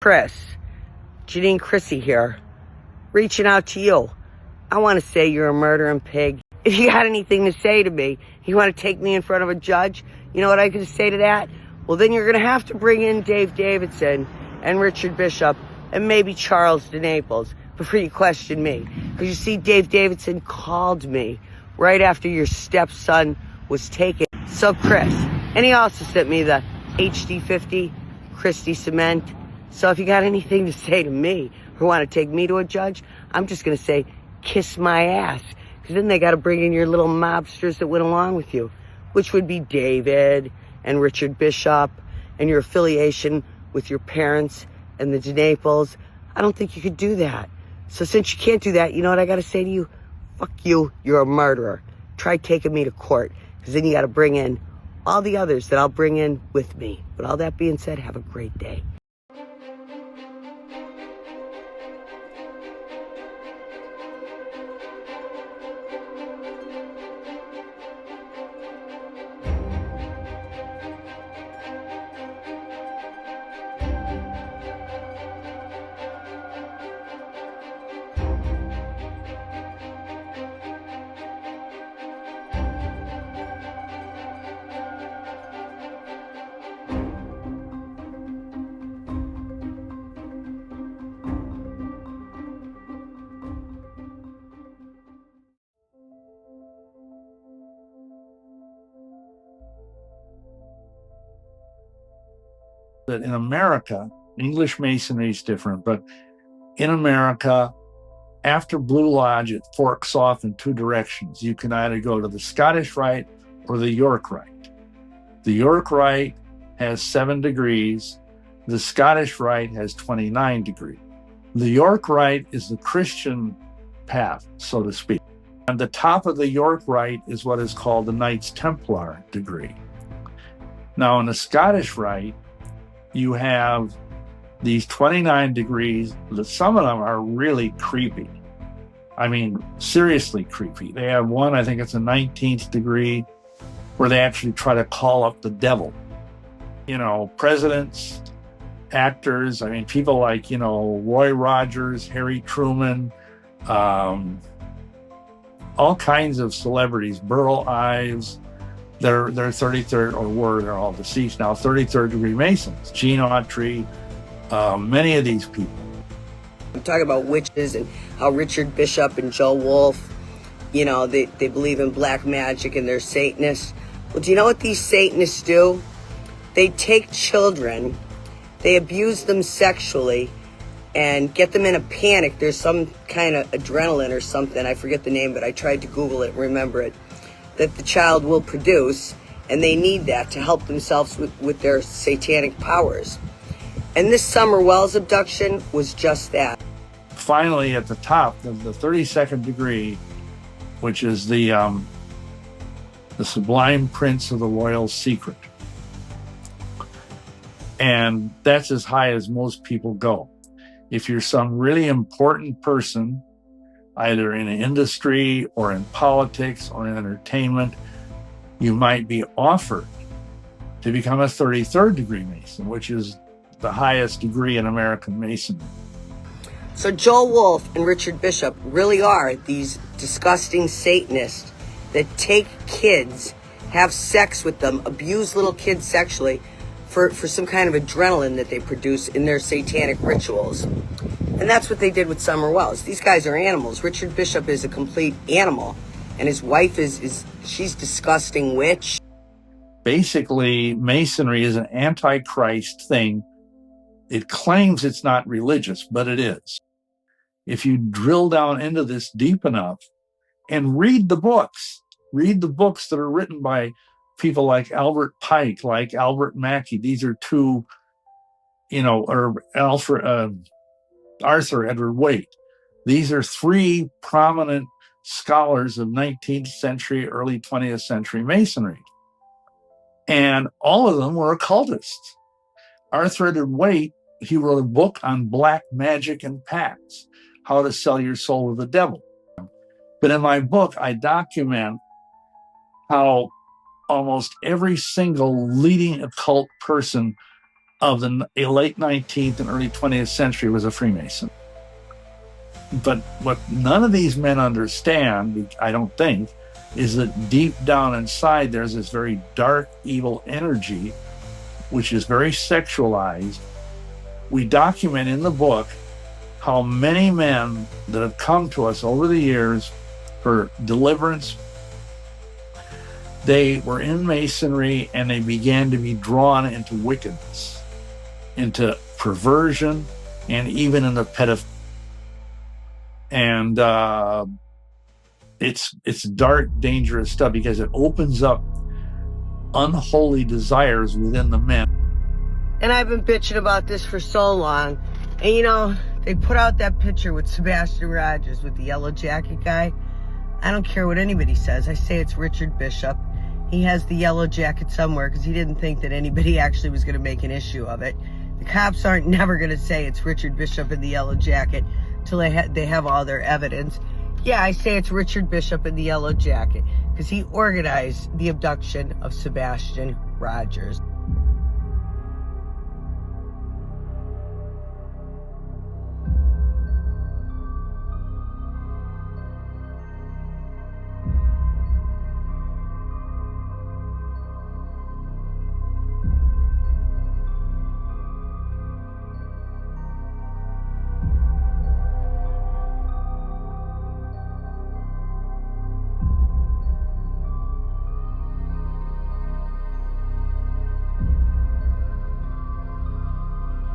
Chris, Janine Chrissy here, reaching out to you. I want to say you're a murdering pig. If you got anything to say to me, you want to take me in front of a judge, you know what I can say to that? Well, then you're going to have to bring in Dave Davidson and Richard Bishop and maybe Charles DeNaples before you question me. Because you see, Dave Davidson called me right after your stepson was taken. So Chris, and he also sent me the HD50 Christie Cement. So if you got anything to say to me or want to take me to a judge, I'm just going to say, kiss my ass. Because then they got to bring in your little mobsters that went along with you, which would be David and Richard Bishop and your affiliation with your parents and the DeNaples. I don't think you could do that. So since you can't do that, you know what I got to say to you? Fuck you. You're a murderer. Try taking me to court, because then you got to bring in all the others that I'll bring in with me. But all that being said, have a great day. That in America, English Masonry is different, but in America, after Blue Lodge, it forks off in two directions. You can either go to the Scottish Rite or the York Rite. The York Rite has 7 degrees. The Scottish Rite has 29 degrees. The York Rite is the Christian path, so to speak. And the top of the York Rite is what is called the Knights Templar degree. Now, in the Scottish Rite, you have these 29 degrees. Some of them are really creepy. I mean, seriously creepy. They have one, I think it's a 19th degree, where they actually try to call up the devil. You know, presidents, actors, I mean, people like, Roy Rogers, Harry Truman, all kinds of celebrities, Burl Ives. They're 33rd, or they're all deceased now, 33rd degree Masons. Gene Autry, many of these people. I'm talking about witches and how Richard Bishop and Joe Wolf, they believe in black magic and they're Satanists. Well, do you know what these Satanists do? They take children, they abuse them sexually, and get them in a panic. There's some kind of adrenaline or something, I forget the name, but I tried to Google it, remember it, that the child will produce, and they need that to help themselves with their satanic powers. And this Summer Wells abduction was just that. Finally, at the top, the 32nd degree, which is the Sublime Prince of the Royal Secret. And that's as high as most people go. If you're some really important person, either in industry or in politics or in entertainment, you might be offered to become a 33rd degree Mason, which is the highest degree in American Masonry. So Joe Wolf and Richard Bishop really are these disgusting Satanists that take kids, have sex with them, abuse little kids sexually for some kind of adrenaline that they produce in their satanic rituals. And that's what they did with Summer Wells. These guys are animals. Richard Bishop is a complete animal, and his wife she's disgusting witch. Basically, Masonry is an antichrist thing. It claims it's not religious, but it is. If you drill down into this deep enough and read the books that are written by people like Albert Pike, like Albert Mackey. These are two, or Arthur Edward Waite. These are 3 prominent scholars of 19th century, early 20th century Masonry. And all of them were occultists. Arthur Edward Waite, he wrote a book on black magic and pacts, how to sell your soul to the devil. But in my book, I document how almost every single leading occult person of the late 19th and early 20th century was a Freemason. But what none of these men understand, I don't think, is that deep down inside there's this very dark, evil energy, which is very sexualized. We document in the book how many men that have come to us over the years for deliverance, they were in Masonry and they began to be drawn into wickedness, into perversion, and even into pedophilia. And it's dark, dangerous stuff because it opens up unholy desires within the men. And I've been bitching about this for so long. And you know, they put out that picture with Sebastian Rogers with the yellow jacket guy. I don't care what anybody says. I say it's Richard Bishop. He has the yellow jacket somewhere because he didn't think that anybody actually was going to make an issue of it. The cops aren't never going to say it's Richard Bishop in the yellow jacket till they have all their evidence. Yeah, I say it's Richard Bishop in the yellow jacket because he organized the abduction of Sebastian Rogers.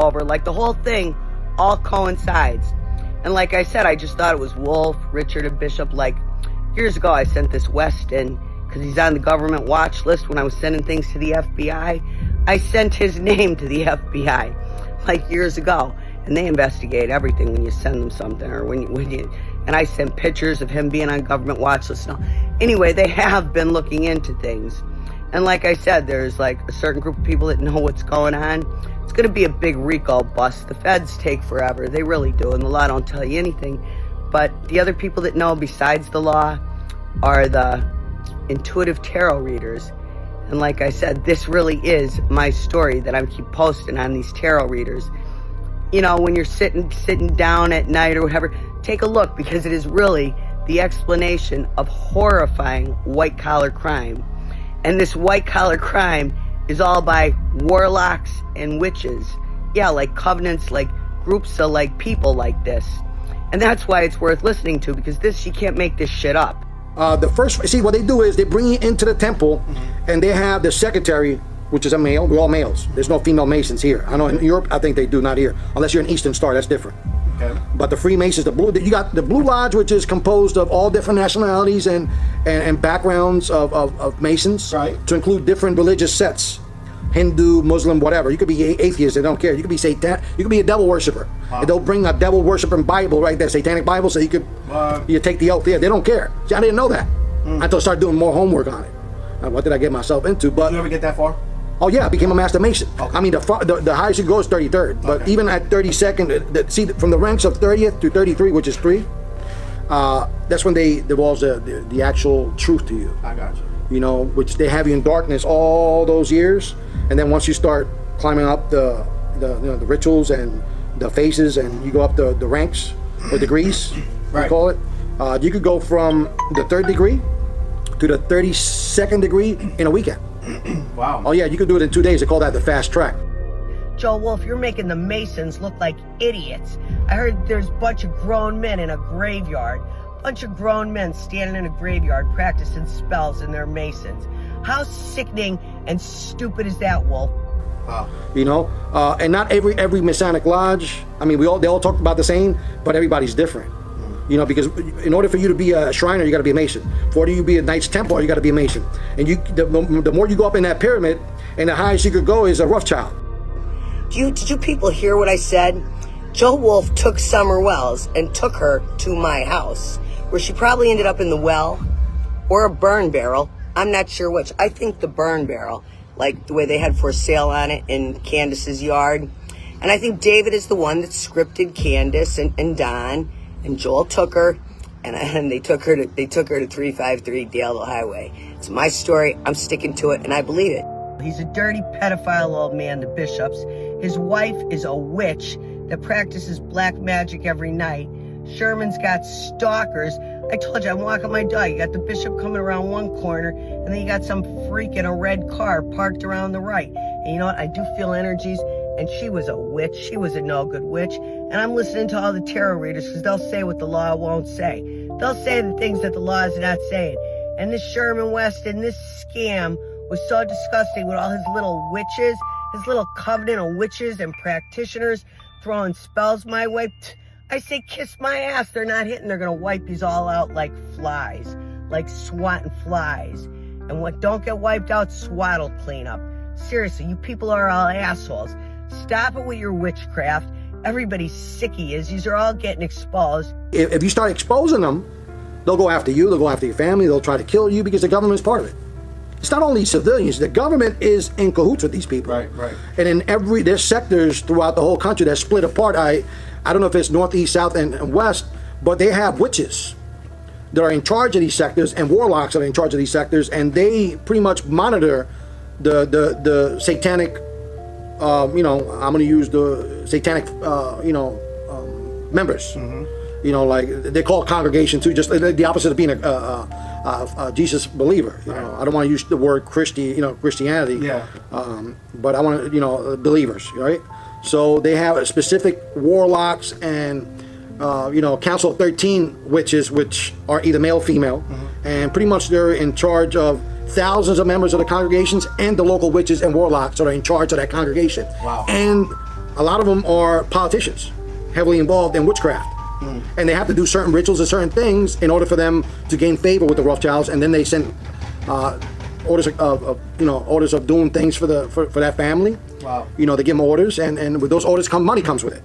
Over, like the whole thing all coincides. And like I said, I just thought it was Wolf, Richard, and Bishop. Like years ago, I sent this Weston because he's on the government watch list. When I was sending things to the FBI, I sent his name to the FBI like years ago, and they investigate everything when you send them something, or when you and I sent pictures of him being on government watch list. Anyway, they have been looking into things. And like I said, there's like a certain group of people that know what's going on. It's going to be a big RICO bust. The feds take forever. They really do. And the law don't tell you anything. But the other people that know besides the law are the intuitive tarot readers. And like I said, this really is my story that I keep posting on these tarot readers. You know, when you're sitting down at night or whatever, take a look, because it is really the explanation of horrifying white-collar crime. And this white-collar crime is all by warlocks and witches. Yeah, like covenants, like groups of like people like this. And that's why it's worth listening to, because you can't make this shit up. See, what they do is they bring you into the temple, and they have the secretary, which is a male. We're all males. There's no female Masons here. I know in Europe, I think they do, not here. Unless you're an Eastern Star, that's different. Okay. But the Freemasons, you got the Blue Lodge, which is composed of all different nationalities and backgrounds of Masons, right, to include different religious sets. Hindu, Muslim, whatever. You could be atheist, they don't care. You could be Satan. You could be a devil worshiper. And they'll bring a devil worshiping Bible, right there, satanic Bible, so you take the oath. Yeah, they don't care. See, I didn't know that until I started doing more homework on it. What did I get myself into? But did you ever get that far? Oh yeah, I became a Master Mason. Okay. I mean, the highest you go is 33rd. But okay, even at 32nd, see, from the ranks of 30th to 33, which is 3, that's when they divulge the actual truth to you. I got you. You know, which they have you in darkness all those years, and then once you start climbing up the rituals and the phases, and you go up the ranks or degrees, right, we call it. You could go from the 3rd degree to the 32nd degree in a weekend. Wow. Oh yeah, you could do it in 2 days. They call that the fast track. Joe Wolf, you're making the Masons look like idiots. I heard there's a bunch of grown men in a graveyard. Bunch of grown men standing in a graveyard practicing spells, and they're Masons. How sickening and stupid is that, Wolf? Wow. You know, and not every Masonic lodge. I mean, they all talk about the same, but everybody's different. You know, because in order for you to be a Shriner, you got to be a Mason. For you to be a Knights Templar, you got to be a Mason. And the more you go up in that pyramid, and the highest you could go is a Rothschild. Did you people hear what I said? Joe Wolf took Summer Wells and took her to my house, where she probably ended up in the well or a burn barrel. I'm not sure which. I think the burn barrel, like the way they had for sale on it in Candace's yard. And I think David is the one that scripted Candace and Don, and Joel took her, and they took her to 353 Daleville Highway. It's my story. I'm sticking to it, and I believe it. He's a dirty pedophile old man, the Bishops. His wife is a witch that practices black magic every night. Sherman's got stalkers. I told you, I'm walking my dog. You got the bishop coming around one corner, and then you got some freak in a red car parked around the right. And you know what? I do feel energies, and she was a witch. She was a no-good witch. And I'm listening to all the tarot readers because they'll say what the law won't say. They'll say the things that the law is not saying. And this Sherman Weston, this scam was so disgusting with all his little witches, his little covenant of witches and practitioners throwing spells my way. I say, kiss my ass. They're not hitting. They're going to wipe these all out like flies, like swatting flies. And what don't get wiped out, SWAT will clean up. Seriously, you people are all assholes. Stop it with your witchcraft. Everybody's sicky is. These are all getting exposed. If you start exposing them, they'll go after you, they'll go after your family, they'll try to kill you because the government's part of it. It's not only civilians, the government is in cahoots with these people. Right. And in there's sectors throughout the whole country that split apart. I don't know if it's northeast, south, and west, but they have witches that are in charge of these sectors and warlocks that are in charge of these sectors, and they pretty much monitor the satanic, I'm going to use the satanic, members. Mm-hmm. Like they call it congregation too, just the opposite of being a Jesus believer. I don't want to use the word Christianity. Yeah. But I want to, believers, right? So they have specific warlocks and, Council of 13 witches, which are either male or female, mm-hmm. and pretty much they're in charge of thousands of members of the congregations and the local witches and warlocks that are in charge of that congregation. Wow. And a lot of them are politicians, heavily involved in witchcraft. And they have to do certain rituals and certain things in order for them to gain favor with the Rothschilds, and then they send orders of doing things for that family. Wow. They give them orders, and with those orders money comes with it.